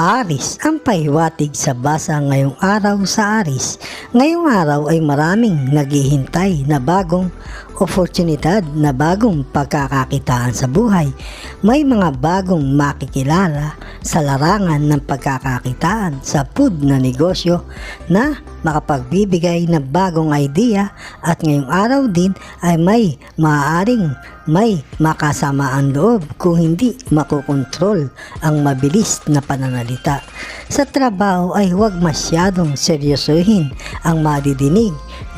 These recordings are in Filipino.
Aris, ang pahiwatig sa basa ngayong araw sa Aris. Ngayong araw ay maraming naghihintay na bagong oportunidad na bagong pagkakakitaan sa buhay. May mga bagong makikilala sa larangan ng pagkakakitaan sa food na negosyo na makapagbibigay ng bagong idea, at ngayong araw din ay may maaaring may makasamaan loob kung hindi makokontrol ang mabilis na pananalita. Sa trabaho ay huwag masyadong seryosohin ang madidinig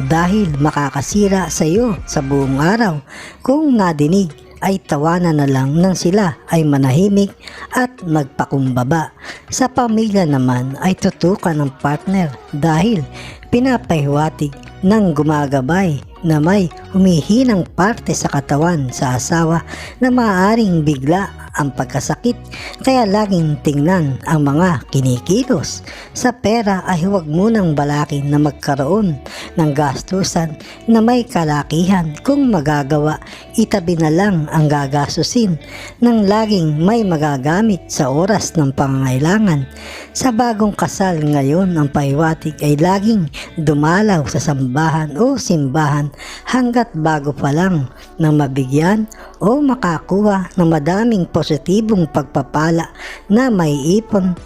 dahil makakasira sa iyo sa buong araw. Kung nadinig ay tawanan na lang nang sila ay manahimik at magpakumbaba. Sa pamilya naman ay tutukan ng partner dahil pinapahiwatig ng gumagabay na may humihinang parte sa katawan sa asawa na maaaring bigla ang pagkasakit, kaya laging tingnan ang mga kinikilos. Sa pera ay huwag munang balakin na magkaroon ng gastusan na may kalakihan. Kung magagawa, itabi na lang ang gagastusin nang laging may magagamit sa oras ng pangangailangan. Sa bagong kasal ngayon, ang pahiwatig ay laging dumalaw sa sambahan o simbahan hanggat bago pa lang nang mabigyan o makakuha ng madaming positibong pagpapala na maiipon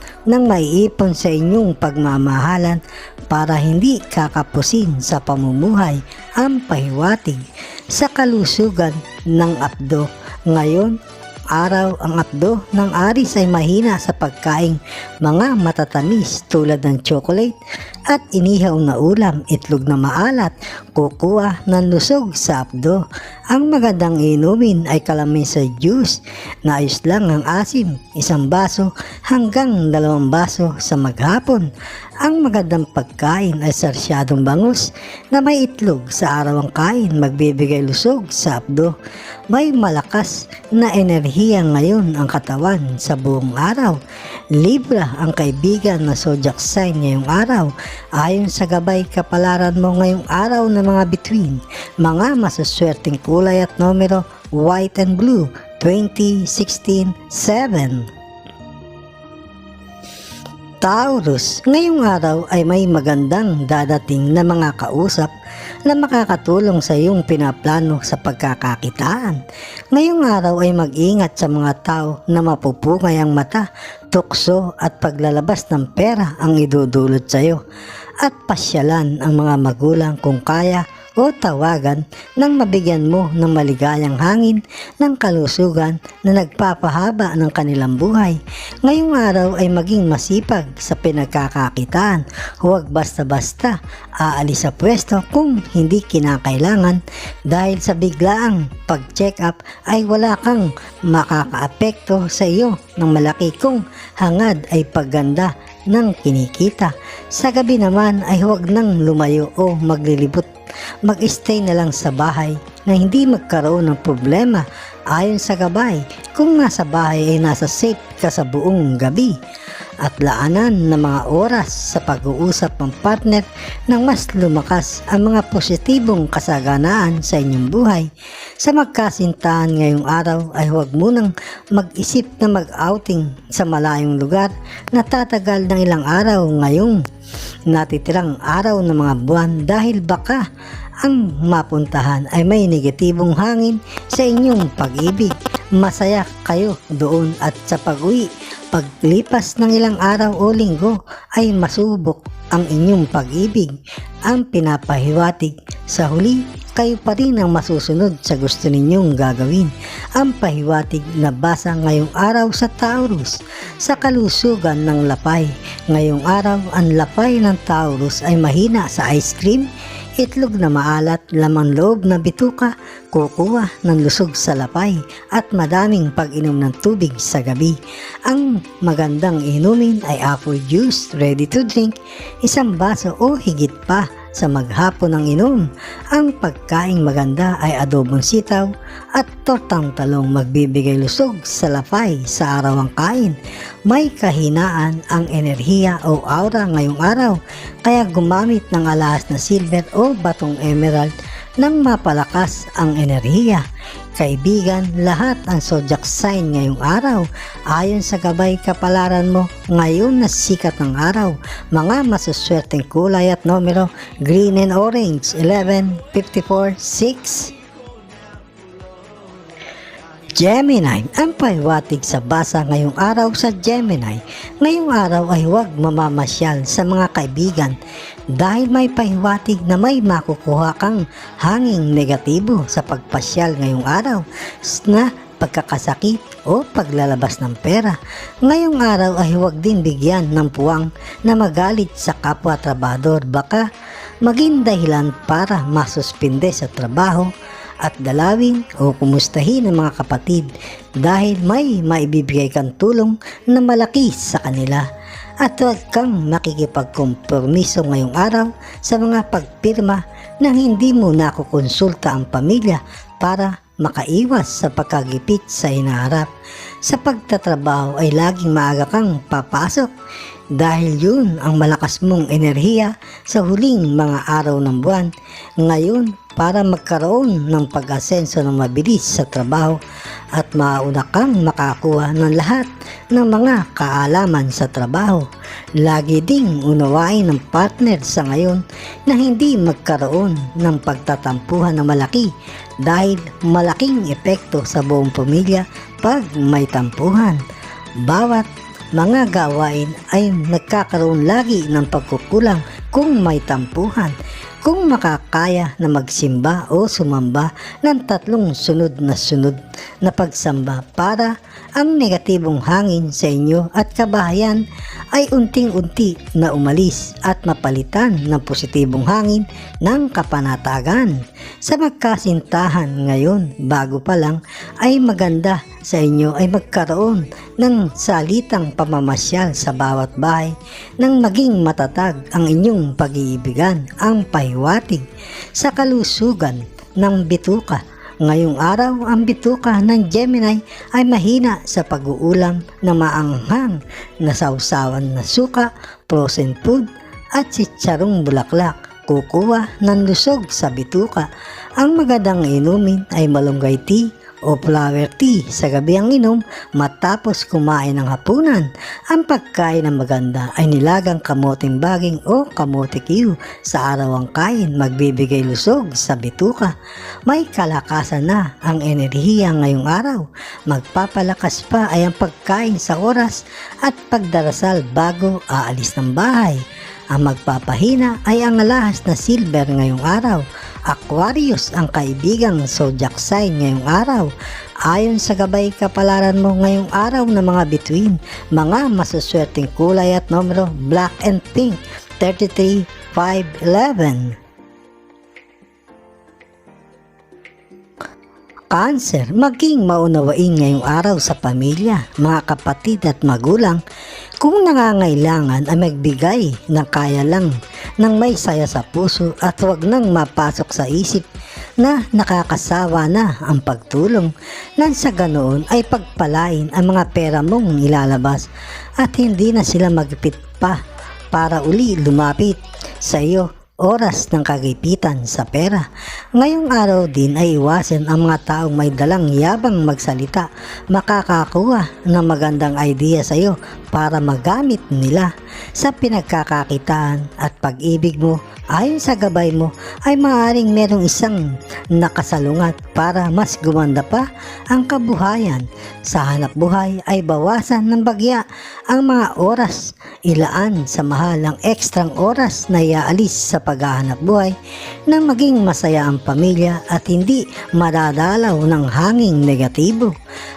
sa inyong pagmamahalan para hindi kakapusin sa pamumuhay. Ang pahiwatig sa kalusugan ng apdo ngayon araw, ang apdo ng Aris ay mahina sa pagkaing mga matatamis tulad ng chocolate at inihaw na ulam, itlog na maalat, kukuha ng lusog sa apdo. Ang magandang inumin ay kalamisa juice na ayos lang ang asim, 1 baso hanggang 2 baso sa maghapon. Ang magandang pagkain ay sarsyadong bangus na may itlog sa araw ang kain, magbibigay lusog sa apdo. May malakas na enerhiya ngayon ang katawan sa buong araw. Libra ang kaibigan na zodiac sign ngayong araw. Ayon sa gabay kapalaran mo ngayong araw ng mga bituin, mga masuswerteng kulay at numero white and blue, 2016-7. Taurus, ngayong araw ay may magandang dadating na mga kausap na makakatulong sa iyong pinaplano sa pagkakakitaan. Ngayong araw ay mag-ingat sa mga tao na mapupungay ang mata, tukso at paglalabas ng pera ang idudulot sa iyo. At pasyalan ang mga magulang kung kaya o tawagan nang mabigyan mo ng maligayang hangin ng kalusugan na nagpapahaba ng kanilang buhay. Ngayong araw ay maging masipag sa pinagkakakitaan. Huwag basta-basta aalis sa pwesto kung hindi kinakailangan dahil sa biglaang pag-check up ay wala kang makakaapekto sa iyo ng malaki kung hangad ay pagganda ng kinikita. Sa gabi naman ay huwag nang lumayo o maglilibot. Mag-stay na lang sa bahay na hindi magkaroon ng problema. Ayon sa gabay, kung nasa bahay ay nasa safe ka sa buong gabi. At laanan ng mga oras sa pag-uusap ng partner nang mas lumakas ang mga positibong kasaganaan sa inyong buhay. Sa magkasintahan ngayong araw ay huwag munang mag-isip na mag-outing sa malayong lugar na tatagal ng ilang araw ngayong natitirang araw ng mga buwan dahil baka ang mapuntahan ay may negatibong hangin sa inyong pag-ibig. Masaya kayo doon at sa pag-uwi, paglipas ng ilang araw o linggo ay masubok ang inyong pag-ibig. Ang pinapahiwatig sa huli, kayo pa rin ang masusunod sa gusto ninyong gagawin. Ang pahiwatig na basa ngayong araw sa Taurus, sa kalusugan ng lapay. Ngayong araw, ang lapay ng Taurus ay mahina sa ice cream, itlog na maalat, lamang loob na bituka, kukuha ng lusog sa lapay at madaming pag-inom ng tubig sa gabi. Ang magandang inumin ay apple juice, ready to drink, 1 baso o higit pa sa maghapon ng inom. Ang pagkaing maganda ay adobong sitaw at tortang talong, magbibigay lusog sa lapay sa araw ang kain. May kahinaan ang enerhiya o aura ngayong araw, kaya gumamit ng alahas na silver o batong emerald nang mapalakas ang enerhiya. Kaibigan, lahat ang zodiac sign ngayong araw. Ayon sa gabay kapalaran mo, ngayon na sikat ng araw. Mga masuswerteng kulay at numero, green and orange, 11, 54, 6. Gemini, ang pahiwatig sa basa ngayong araw sa Gemini. Ngayong araw ay huwag mamamasyal sa mga kaibigan dahil may pahiwatig na may makukuha kang hanging negatibo sa pagpasyal ngayong araw na pagkakasakit o paglalabas ng pera. Ngayong araw ay huwag din bigyan ng puwang na magalit sa kapwa trabahador, baka maging dahilan para masuspinde sa trabaho at dalawin o kumustahin ng mga kapatid dahil may maibibigay kang tulong na malaki sa kanila. At huwag kang makikipagkompromiso ngayong araw sa mga pagpirma na hindi mo nakukonsulta ang pamilya para makaiwas sa pagkagipit sa hinaharap. Sa pagtatrabaho ay laging maaga kang papasok dahil yun ang malakas mong enerhiya sa huling mga araw ng buwan. Ngayon, para magkaroon ng pag-asenso ng mabilis sa trabaho at mauna kang makakuha ng lahat ng mga kaalaman sa trabaho. Lagi ding unawain ng partner sa ngayon na hindi magkaroon ng pagtatampuhan na malaki dahil malaking epekto sa buong pamilya pag may tampuhan. Bawat mga gawain ay nagkakaroon lagi ng pagkukulang kung may tampuhan. Kung makakaya na magsimba o sumamba ng 3 sunod na pagsamba para ang negatibong hangin sa inyo at kabahayan ay unting-unti na umalis at mapalitan ng positibong hangin ng kapanatagan. Sa magkasintahan ngayon, bago pa lang ay maganda sa inyo ay magkaroon ng salitang pamamasyal sa bawat bahay nang maging matatag ang inyong pag-iibigan. Ang pahiwatig sa kalusugan ng bituka. Ngayong araw, ang bituka ng Gemini ay mahina sa pag-uulam na maanghang na sausawan na suka, frozen food at sitsarong bulaklak. Kukuha ng lusog sa bituka. Ang magandang inumin ay malunggay tea o flower tea sa gabi ang inom matapos kumain ng hapunan. Ang pagkain ng maganda ay nilagang kamoting baging o kamote Q. Sa araw ang kain, magbibigay lusog sa bituka. May kalakasan na ang enerhiya ngayong araw. Magpapalakas pa ay ang pagkain sa oras at pagdarasal bago aalis ng bahay. Ang magpapahina ay ang alahas na silver ngayong araw. Aquarius, ang kaibigang zodiac sign ngayong araw. Ayon sa gabay kapalaran mo ngayong araw na mga bituin, mga masuswerteng kulay at numero, black and pink, 33, 5, 11. Cancer, maging maunawain ngayong araw sa pamilya, mga kapatid at magulang. Kung nangangailangan ay magbigay ng kaya lang ng may saya sa puso at huwag nang mapasok sa isip na nakakasawa na ang pagtulong. Nang sa ganoon ay pagpalain ang mga pera mong ilalabas at hindi na sila magpit pa para uli lumapit sa iyo oras ng kagipitan sa pera. Ngayong araw din ay iwasan ang mga taong may dalang yabang magsalita. Makakakuha ng magandang idea sa iyo para magamit nila sa pinagkakakitaan at pag-ibig mo. Ayon sa gabay mo ay maaaring merong isang nakasalungat para mas gumanda pa ang kabuhayan. Sa hanap buhay ay bawasan ng bagya ang mga oras ilaan sa mahal ang ekstrang oras na iaalis sa paghahanap buhay nang maging masaya ang pamilya at hindi madadalaw ng hanging negatibo.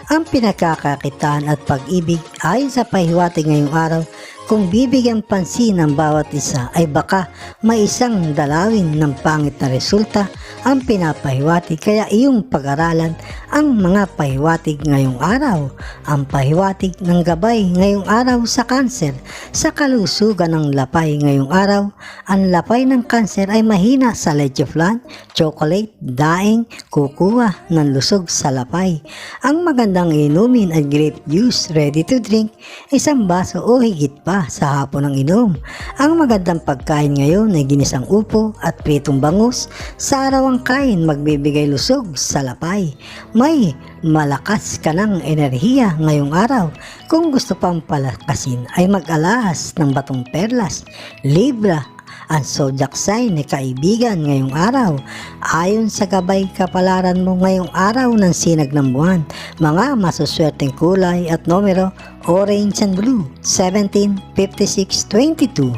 Ang pinagkakakitaan at pag-ibig ayon sa pahiwatig ngayong araw, kung bibigyan pansin ng bawat isa ay baka may isang dalawin ng pangit na resulta ang pinapahiwatig, kaya iyong pag-aralan ang mga pahiwatig ngayong araw. Ang pahiwatig ng gabay ngayong araw sa Cancer, sa kalusugan ng lapay ngayong araw, ang lapay ng Cancer ay mahina sa leche flan, chocolate, daing, kukuha ng lusog sa lapay. Ang magandang inumin ay grape juice ready to drink, 1 baso o higit pa. pa sa hapon ng inom. Ang magandang pagkain ngayon ay ginisang upo at pritong bangus. Sa araw ang kain magbibigay lusog sa lapay. May malakas ka ng enerhiya ngayong araw. Kung gusto pang palakasin ay mag-alahas ng batong perlas. Libra, ang zodiac sign ni kaibigan ngayong araw. Ayon sa gabay kapalaran mo ngayong araw ng sinag ng buwan, mga masuswerteng kulay at numero orange and blue, 17, 56, 22.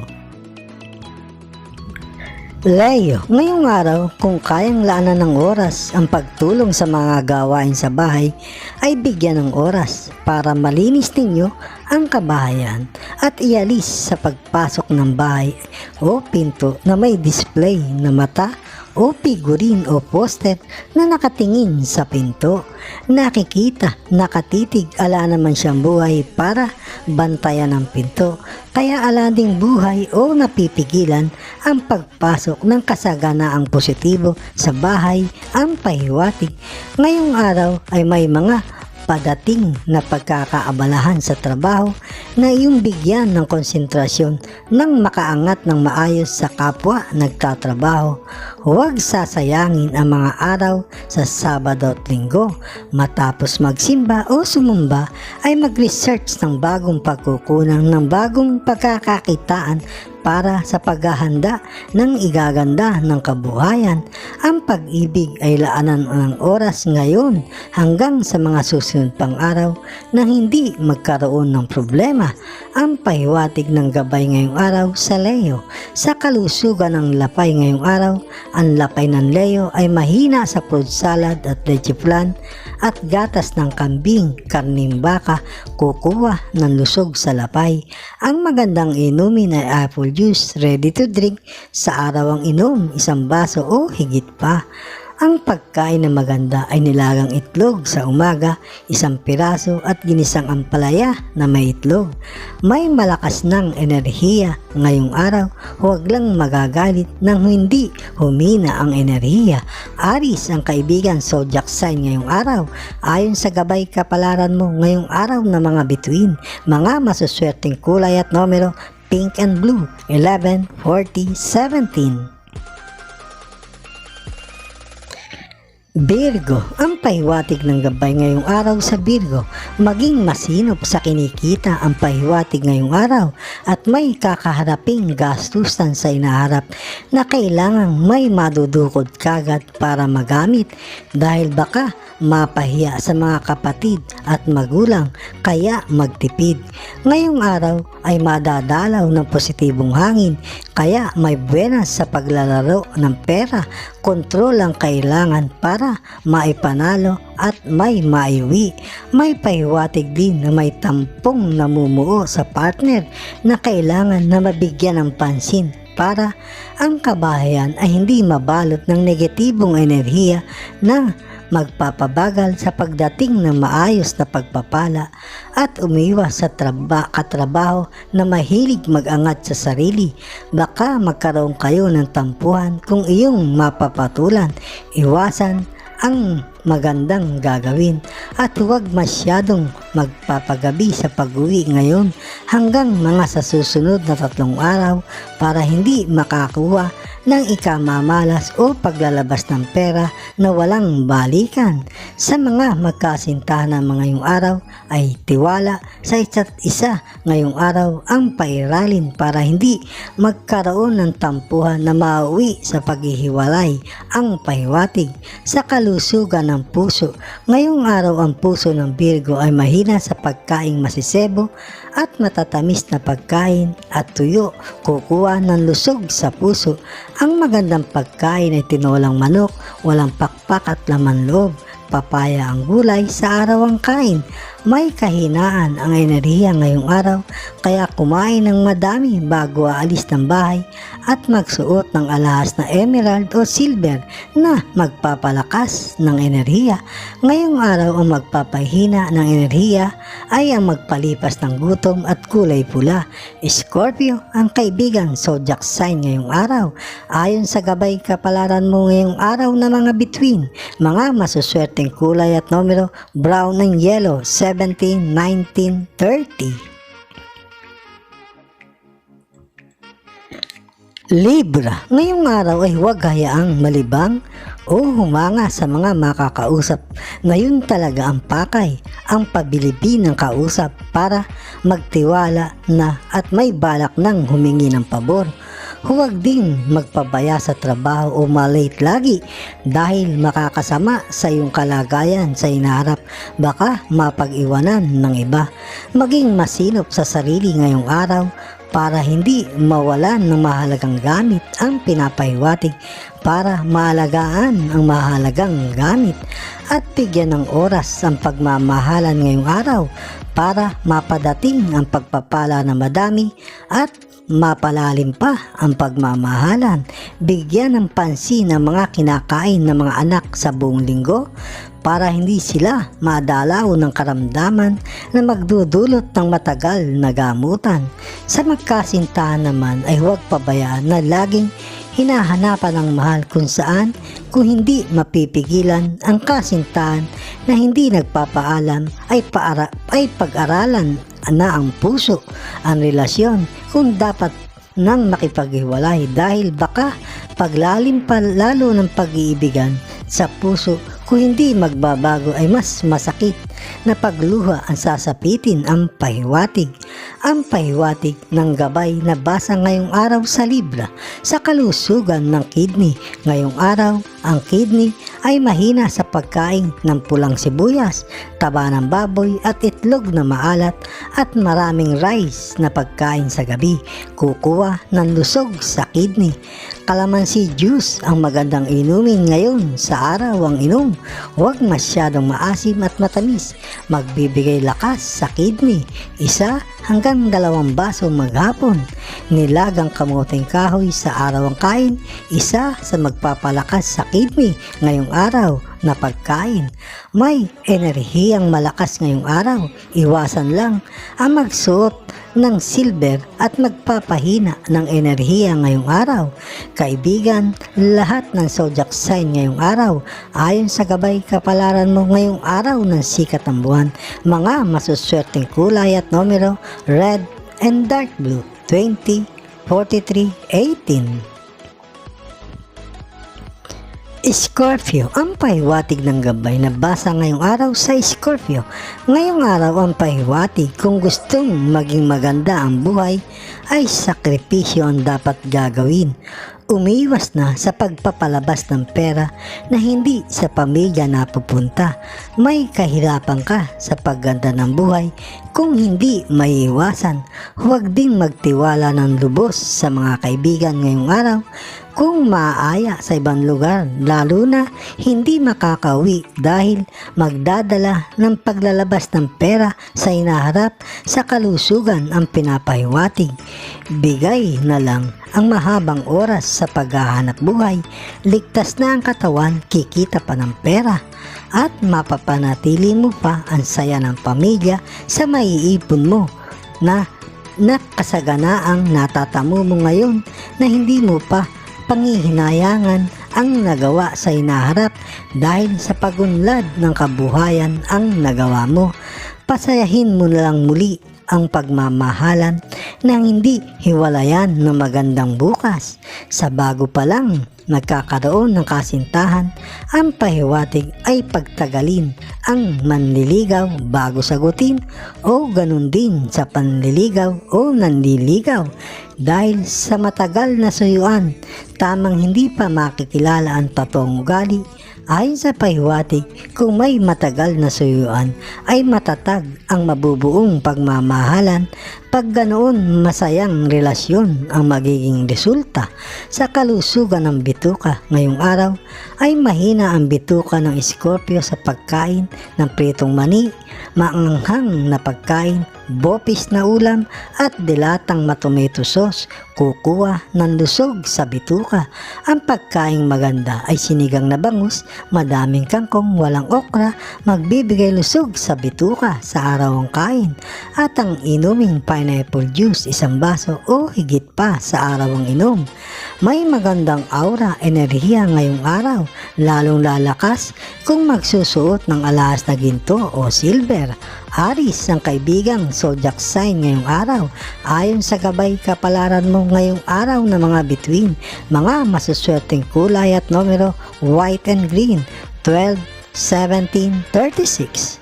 Leo, ngayong araw kung kayang laanan ng oras ang pagtulong sa mga gawain sa bahay ay bigyan ng oras para malinis ninyo ang kabahayan at ialis sa pagpasok ng bahay o pinto na may display na mata o figurin o poster na nakatingin sa pinto. Nakikita, nakatitig, ala naman siyang buhay para bantayan ang pinto. Kaya ala ding buhay o napipigilan ang pagpasok ng kasaganaang positibo sa bahay ang pahiwatig. Ngayong araw ay may mga padating na pagkakaabalahan sa trabaho na iyong bigyan ng konsentrasyon nang makaangat ng maayos sa kapwa nagtatrabaho. Huwag sasayangin ang mga araw sa Sabado at Linggo. Matapos magsimba o sumumba ay mag-research ng bagong pagkukunan ng bagong pagkakakitaan para sa paghahanda ng igaganda ng kabuhayan. Ang pag-ibig ay laanan ng oras ngayon hanggang sa mga susunod pang araw na hindi magkaroon ng problema. Ang pahiwatig ng gabay ngayong araw sa Leo. Sa kalusugan ng lapay ngayong araw, ang lapay ng Leo ay mahina sa fruit salad at leche flan at gatas ng kambing, karning baka, kukuha ng lusog sa lapay. Ang magandang inumin ay apple juice, ready to drink. Sa araw ang inom, isang baso o higit pa. Ang pagkain na maganda ay nilagang itlog sa umaga, isang piraso at ginisang ampalaya na may itlog. May malakas ng enerhiya ngayong araw, huwag lang magagalit nang hindi humina ang enerhiya. Aris, ang kaibigan zodiac sign ngayong araw. Ayon sa gabay kapalaran mo ngayong araw na mga bituin, mga masuswerteng kulay at numero pink and blue, 11, 40, 17. Virgo, ang pahiwatig ng gabay ngayong araw sa Virgo, maging masinop sa kinikita ang pahiwatig ngayong araw at may kakaharaping gastusan sa inaharap na kailangang may madudukod kagad para magamit dahil baka mapahiya sa mga kapatid at magulang kaya magtipid. Ngayong araw ay madadalaw ng positibong hangin kaya may buenas sa paglalaro ng pera. Kontrol ang kailangan para maipanalo at may maiwi. May pahiwatig din na may tampong namumuo sa partner na kailangan na mabigyan ng pansin para ang kabahayan ay hindi mabalot ng negatibong enerhiya na magpapabagal sa pagdating ng maayos na pagpapala at umiwas sa katrabaho na mahilig mag-angat sa sarili. Baka magkaroon kayo ng tampuhan kung iyong mapapatulan. Iwasan ang magandang gagawin at huwag masyadong magpapagabi sa pag-uwi ngayon hanggang mga sa susunod na 3 araw para hindi makakuha ng ikamamalas o paglalabas ng pera na walang balikan. Sa mga magkasintahan ng ngayong araw ay tiwala sa isa't isa ngayong araw ang pairalin para hindi magkaroon ng tampuhan na mauwi sa paghihiwalay. Ang pahiwatig sa kalusugan ng puso. Ngayong araw ang puso ng Virgo ay mahina sa pagkaing masisebo at matatamis na pagkain at tuyo. Kukuha ng lusog sa puso. Ang magandang pagkain ay tinolang manok, walang pakpak at laman loob. Papaya ang gulay, sa araw ang kain. May kahinaan ang enerhiya ngayong araw kaya kumain ng madami bago aalis ng bahay at magsuot ng alahas na emerald o silver na magpapalakas ng enerhiya. Ngayong araw ang magpapahina ng enerhiya ay ang magpalipas ng gutom at kulay pula. Scorpio, ang kaibigan zodiac sign ngayong araw. Ayon sa gabay kapalaran mo ngayong araw na mga bituin, mga masuswerteng kulay at numero brown and yellow, 17, 19, 30. Libra, ngayong araw ay huwag hayaang malibang o humanga sa mga makakausap. Ngayon talaga ang pakay, ang pabilibi ng kausap para magtiwala na at may balak ng humingi ng pabor. Huwag din magpabaya sa trabaho o malate lagi dahil makakasama sa iyong kalagayan sa hinaharap. Baka mapag-iwanan ng iba. Maging masinop sa sarili ngayong araw para hindi mawalan ng mahalagang gamit ang pinapahiwatig, para maalagaan ang mahalagang gamit at bigyan ng oras ang pagmamahalan ngayong araw para mapadating ang pagpapala na madami at mapalalim pa ang pagmamahalan. Bigyan ng pansin ang mga kinakain ng mga anak sa buong linggo para hindi sila madalaw ng karamdaman na magdudulot ng matagal na gamutan. Sa magkasintahan naman ay huwag pabayaan na laging hinahanapan ng mahal kung saan kung hindi mapipigilan ang kasintahan na hindi nagpapaalam ay pag-aralan na ang puso ang relasyon kung dapat nang makipaghiwalay dahil baka paglalim pa lalo ng pag-iibigan sa puso kung hindi magbabago ay mas masakit na pagluha ang sasapitin ang pahiwatig. Ang pahiwatig ng gabay na basa ngayong araw sa Libra sa kalusugan ng kidney. Ngayong araw, ang kidney ay mahina sa pagkain ng pulang sibuyas, taba ng baboy at itlog na maalat at maraming rice na pagkain sa gabi. Kukuha ng lusog sa kidney. Kalamansi juice ang magandang inumin ngayon sa araw ang inom. Huwag masyadong maasim at matamis. Magbibigay lakas sa kidney. 1 hanggang 2 baso maghapon. Nilagang kamuting kahoy sa araw ang kain. 1 sa magpapalakas sa kidney ngayong araw na pagkain. May enerhiyang malakas ngayong araw. Iwasan lang ang magsuot ng silver at magpapahina ng enerhiya ngayong araw. Kaibigan, lahat ng zodiac sign ngayong araw ayon sa gabay kapalaran mo ngayong araw ng sikat ng buwan. Mga masuswerteng kulay at numero red and dark blue 20, 43, 18. Scorpio, ang pahiwatig ng gabay na basa ngayong araw sa Scorpio. Ngayong araw ang pahiwatig kung gustong maging maganda ang buhay ay sakripisyo ang dapat gagawin. Umiwas na sa pagpapalabas ng pera na hindi sa pamilya napupunta. May kahirapan ka sa pagganda ng buhay kung hindi maiiwasan. Huwag din magtiwala ng lubos sa mga kaibigan ngayong araw kung maaaya sa ibang lugar, lalo na hindi makakauwi dahil magdadala ng paglalabas ng pera sa hinaharap sa kalusugan ang pinapahiwatig. Bigay na lang ang mahabang oras sa paghahanap buhay, ligtas na ang katawan, kikita pa ng pera at mapapanatili mo pa ang saya ng pamilya sa maiipon mo na kasaganaang natatamo mo ngayon na hindi mo pa pangihinayangan ang nagawa sa hinaharap dahil sa pagunlad ng kabuhayan ang nagawa mo. Pasayahin mo na lang muli ang pagmamahalan nang hindi hiwalayan ng magandang bukas. Sa bago pa lang nagkakaroon ng kasintahan, ang pahiwatig ay pagtagalin ang manliligaw bago sagutin o ganun din sa panliligaw o nanliligaw. Dahil sa matagal na suyuan, tamang hindi pa makikilala ang totoong ugali. Ayon sa pahiwatig, kung may matagal na suyuan ay matatag ang mabubuong pagmamahalan. Pag ganoon, masayang relasyon ang magiging resulta. Sa kalusugan ng bituka ngayong araw ay mahina ang bituka ng Scorpio sa pagkain ng pritong mani, maanghang na pagkain, bopis na ulam at dilatang tomato sauce. Kukuha ng lusog sa bituka. Ang pagkaing maganda ay sinigang na bangus, madaming kangkong, walang okra, magbibigay lusog sa bituka sa araw ang kain. At ang inuming pineapple juice 1 baso o higit pa sa araw ang inom. May magandang aura, enerhiya ngayong araw, lalong lalakas kung magsusuot ng alahas na ginto o silver. Aris, ang kaibigang zodiac sign ngayong araw. Ayon sa gabay kapalaran mo ngayong araw na mga bituin, mga masuswerteng kulay at numero white and green, 12, 17, 36.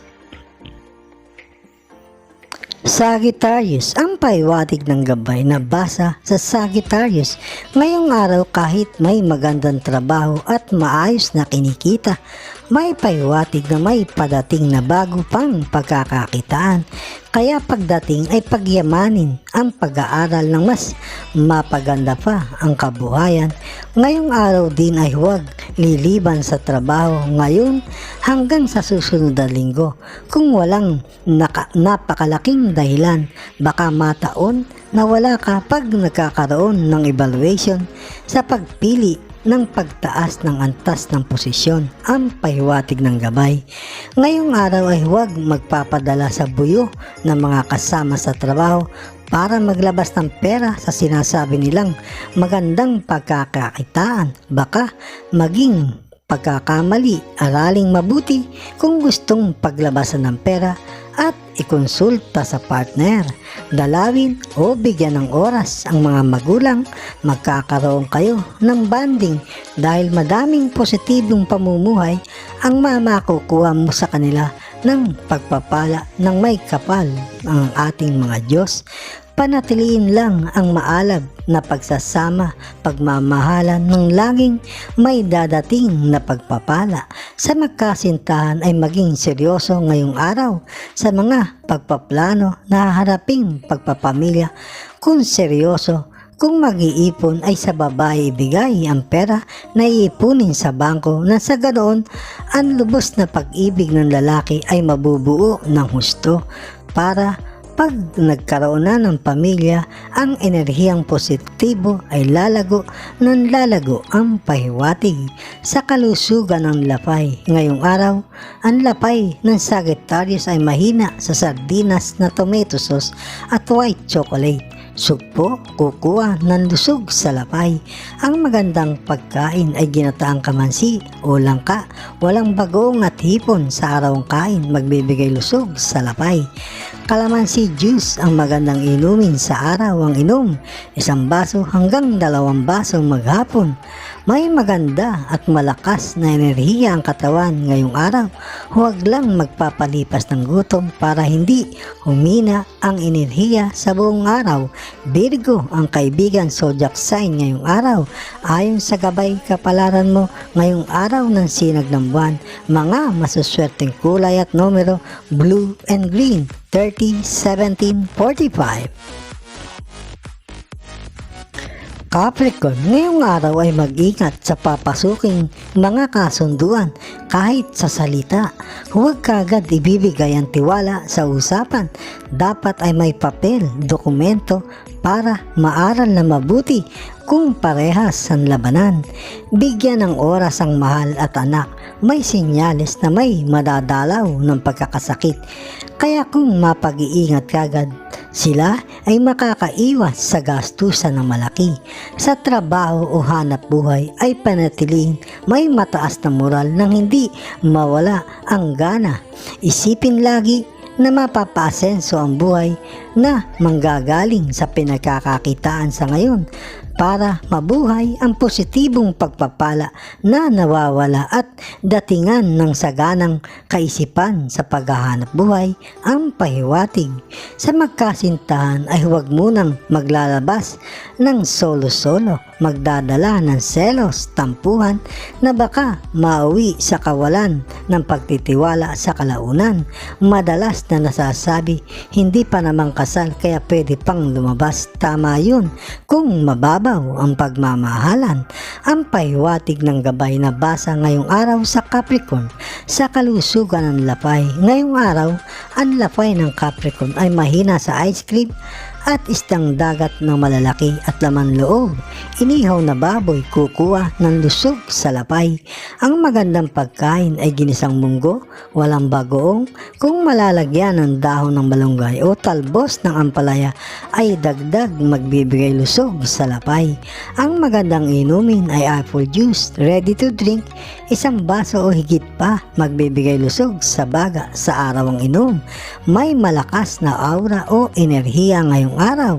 Sagittarius, ang paiwatig ng gabay na basa sa Sagittarius. Ngayong araw kahit may magandang trabaho at maayos na kinikita, may paiwatig na may padating na bago pang pagkakakitaan. Kaya pagdating ay pagyamanin ang pag-aaral ng mas mapaganda pa ang kabuhayan. Ngayong araw din ay huwag liliban sa trabaho ngayon hanggang sa susunod na linggo. Kung walang napakalaking dahilan, baka mataon na wala ka pag nagkakaroon ng evaluation sa pagpili ng pagtaas ng antas ng posisyon. Ang pahiwatig ng gabay ngayong araw ay huwag magpapadala sa buyo ng mga kasama sa trabaho para maglabas ng pera sa sinasabi nilang magandang pagkakakitaan. Baka maging pagkakamali, araling mabuti kung gustong paglabasan ng pera at ikonsulta sa partner. Dalawin o bigyan ng oras ang mga magulang, magkakaroon kayo ng bonding dahil madaming positibong pamumuhay ang makukuha mo sa kanila ng pagpapala ng may kapal ang ating mga Diyos. Panatiliin lang ang maalab na pagsasama, pagmamahalan ng laging may dadating na pagpapala. Sa magkasintahan ay maging seryoso ngayong araw sa mga pagpaplano na haraping pagpapamilya. Kung seryoso, kung mag-iipon ay sa babae ibigay ang pera na iipunin sa bangko na sa ganoon ang lubos na pag-ibig ng lalaki ay mabubuo ng husto para pag nagkaroon na ng pamilya, ang enerhiyang positibo ay lalago ng lalago ang pahiwatig. Sa kalusugan ng lapay ngayong araw, ang lapay ng Sagittarius ay mahina sa sardinas na tomato sauce at white chocolate. Sugpo, kukuha ng lusog sa lapay. Ang magandang pagkain ay ginataang kamansi o langka. Walang bagoong at hipon sa arawang kain, magbibigay lusog sa lapay. Kalamansi juice ang magandang inumin sa araw. Ang inom, 1 baso hanggang 2 baso maghapon. May maganda at malakas na enerhiya ang katawan ngayong araw. Huwag lang magpapalipas ng gutom para hindi humina ang enerhiya sa buong araw. Virgo, ang kaibigan zodiac sign ngayong araw. Ayon sa gabay kapalaran mo ngayong araw ng sinag ng buwan, mga masuswerteng kulay at numero blue and green, 30, 17, 45. Capricorn, ngayong araw ay mag-ingat sa papasuking mga kasunduan kahit sa salita. Huwag kagad ibibigay ang tiwala sa usapan. Dapat ay may papel, dokumento para maaral na mabuti kung parehas ang labanan. Bigyan ng oras ang mahal at anak. May senyales na may madadalaw ng pagkakasakit. Kaya kung mapag-iingat kagad, sila ay makakaiwas sa gastusan ng malaki. Sa trabaho o hanap buhay ay panatilihin may mataas na moral nang hindi mawala ang gana. Isipin lagi na mapapaasenso ang buhay na manggagaling sa pinagkakakitaan sa ngayon para mabuhay ang positibong pagpapala na nawawala at datingan ng saganang kaisipan sa paghahanap buhay ang pahiwatig. Sa magkasintahan ay huwag munang maglalabas ng solo-solo, magdadala ng selos, tampuhan na baka mauwi sa kawalan ng pagtitiwala sa kalaunan. Madalas na nasasabi, hindi pa naman kasal kaya pwede pang lumabas. Tama yun kung mababa ang pagmamahalan. Ang pahiwatig ng gabay na basa ngayong araw sa Capricorn. Sa kalusugan ng lapay ngayong araw, ang lapay ng Capricorn ay mahina sa ice cream at isdang dagat na malalaki at laman loob. Inihaw na baboy, kukuha ng lusog sa lapay. Ang magandang pagkain ay ginisang munggo, walang bagoong. Kung malalagyan ng dahon ng malunggay o talbos ng ampalaya ay dagdag magbibigay lusog sa lapay. Ang magandang inumin ay apple juice, ready to drink, isang baso o higit pa magbibigay lusog sa baga sa araw ang inom. May malakas na aura o enerhiya ngayong araw.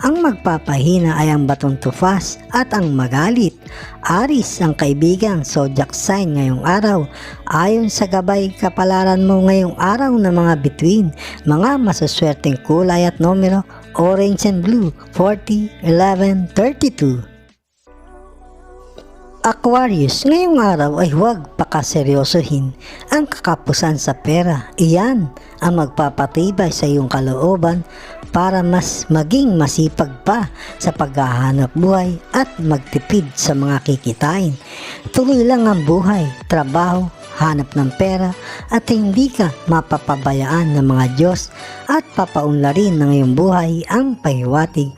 Ang magpapahina ay ang batong tufas at ang magalit. Aris ang kaibigang zodiac sign ngayong araw. Ayon sa gabay kapalaran mo ngayong araw na mga bituin, mga masuswerteng kulay at numero orange and blue, 40, 11, 32. Aquarius, ngayong araw ay huwag pakaseryosohin ang kakapusan sa pera. Iyan ang magpapatibay sa iyong kalooban para mas maging masipag pa sa paghahanap buhay at magtipid sa mga kikitain. Tuloy lang ang buhay, trabaho, hanap ng pera at hindi ka mapapabayaan ng mga Diyos at papaunlarin ng iyong buhay ang pahiwatig.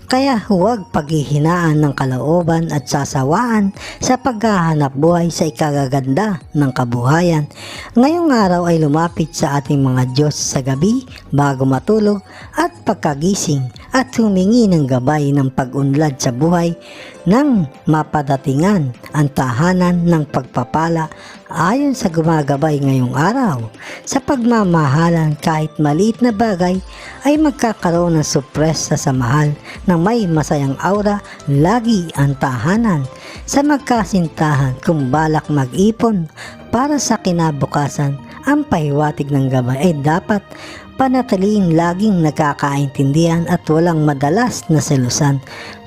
Kaya huwag paghihinaan ng kalooban at sasawaan sa paghahanap buhay sa ikagaganda ng kabuhayan. Ngayong araw ay lumapit sa ating mga Diyos sa gabi bago matulog at pagkagising at humingi ng gabay ng pag-unlad sa buhay nang mapadatingan ang tahanan ng pagpapala ayon sa gumagabay ngayong araw. Sa pagmamahalan kahit maliit na bagay ay magkakaroon ng sorpresa sa mahal na may masayang aura lagi ang tahanan. Sa magkasintahan kung balak mag-ipon para sa kinabukasan, ang pahiwatig ng gabay ay dapat panatiliin laging nagkakaintindihan at walang madalas na selusan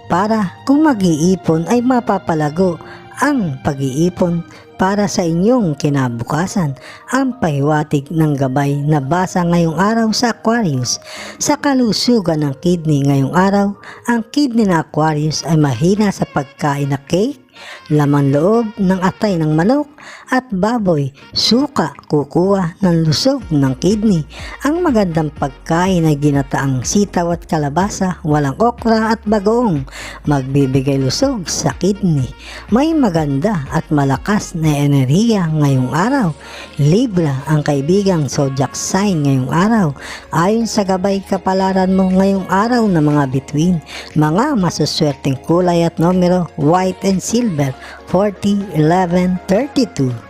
para kung mag-iipon ay mapapalago ang pag-iipon para sa inyong kinabukasan. Ang pahiwatig ng gabay na basa ngayong araw sa Aquarius. Sa kalusugan ng kidney ngayong araw, ang kidney na Aquarius ay mahina sa pagkain na cake, laman loob ng atay ng manok at baboy, suka, kukuha ng lusog ng kidney. Ang magandang pagkain ay ginataang sitaw at kalabasa, walang okra at bagoong, magbibigay lusog sa kidney. May maganda at malakas na enerhiya ngayong araw. Libra ang kaibigang zodiac sign ngayong araw. Ayon sa gabay kapalaran mo ngayong araw na mga bituin, mga masuswerteng kulay at numero white and silver, 40, 11, 32.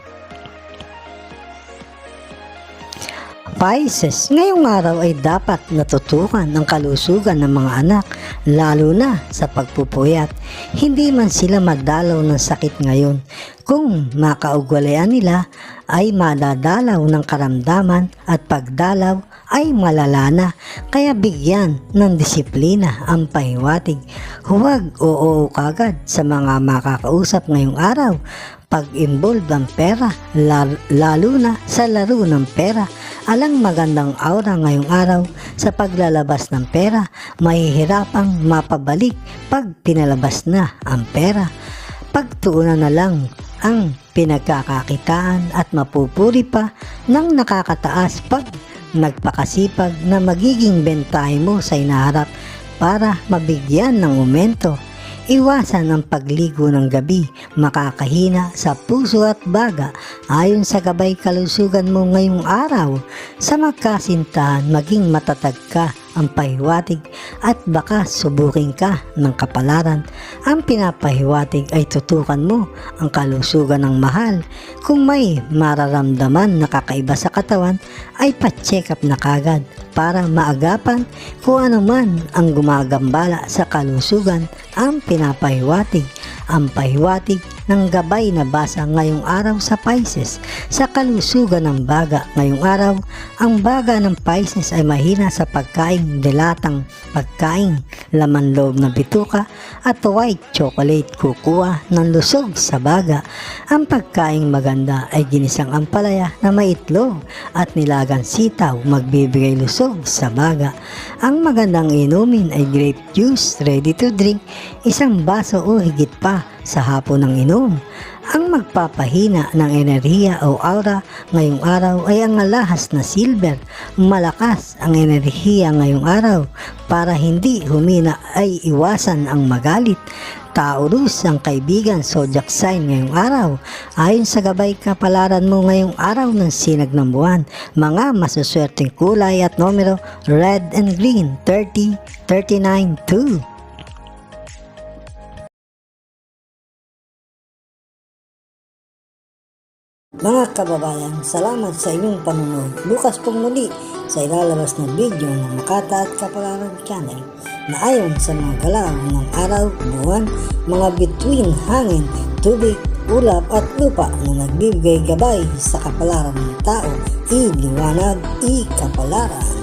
Pisces, ngayong araw ay dapat natutukan ang kalusugan ng mga anak, lalo na sa pagpupuyat. Hindi man sila madalaw ng sakit ngayon. Kung makaugalian nila ay madadalaw ng karamdaman at pagdalaw ay malala na, kaya bigyan ng disiplina ang pahiwatig. Huwag oo kagad sa mga makakausap ngayong araw. Pag-involve ang pera, lalo na sa laro ng pera. Alang magandang aura ngayong araw sa paglalabas ng pera, mahihirapang mapabalik pag pinalabas na ang pera. Pagtuunan na lang ang pinagkakakitaan at mapupuri pa ng nakakataas pag nagpakasipag na magiging bentahe mo sa inaharap para mabigyan ng aumento. Iwasan ang pagligo ng gabi, makakahina sa puso at baga. Ayon sa gabay kalusugan mo ngayong araw, sa magkasintahan maging matatag ka ang pahiwatig at baka subukin ka ng kapalaran. Ang pinapahiwatig ay tutukan mo ang kalusugan ng mahal. Kung may mararamdaman na kakaiba sa katawan ay pa-check up na kagad para maagapan kung ano man ang gumagambala sa kalusugan. Ang pinapahiwatig, ang pahiwatig ng gabay na basa ngayong araw sa Pisces. Sa kalusugan ng baga ngayong araw, ang baga ng Pisces ay mahina sa pagkain dilatang pagkain, laman loob ng bituka at white chocolate, kukuha ng lusog sa baga. Ang pagkain maganda ay ginisang ampalaya na may itlog at nilagang sitaw, magbibigay lusog sa baga. Ang magandang inumin ay grape juice, ready to drink, isang baso o higit pa sa hapon ng inom. Ang magpapahina ng enerhiya o aura ngayong araw ay ang alahas na silver. Malakas ang enerhiya ngayong araw. Para hindi humina ay iwasan ang magalit. Taurus ang kaibigan zodiac sign ngayong araw. Ayon sa gabay kapalaran mo ngayong araw ng sinag ng buwan, mga masuswerteng kulay at numero red and green 30, 39, 2. Mga kababayan, salamat sa inyong panonood. Bukas pong muli sa ilalabas na video ng Makata at Kapalaran Channel na ayon sa mga galaw ng araw, buwan, mga bituin, hangin, tubig, ulap at lupa na nagbibigay gabay sa kapalaran ng tao, iliwanag, ikapalaran.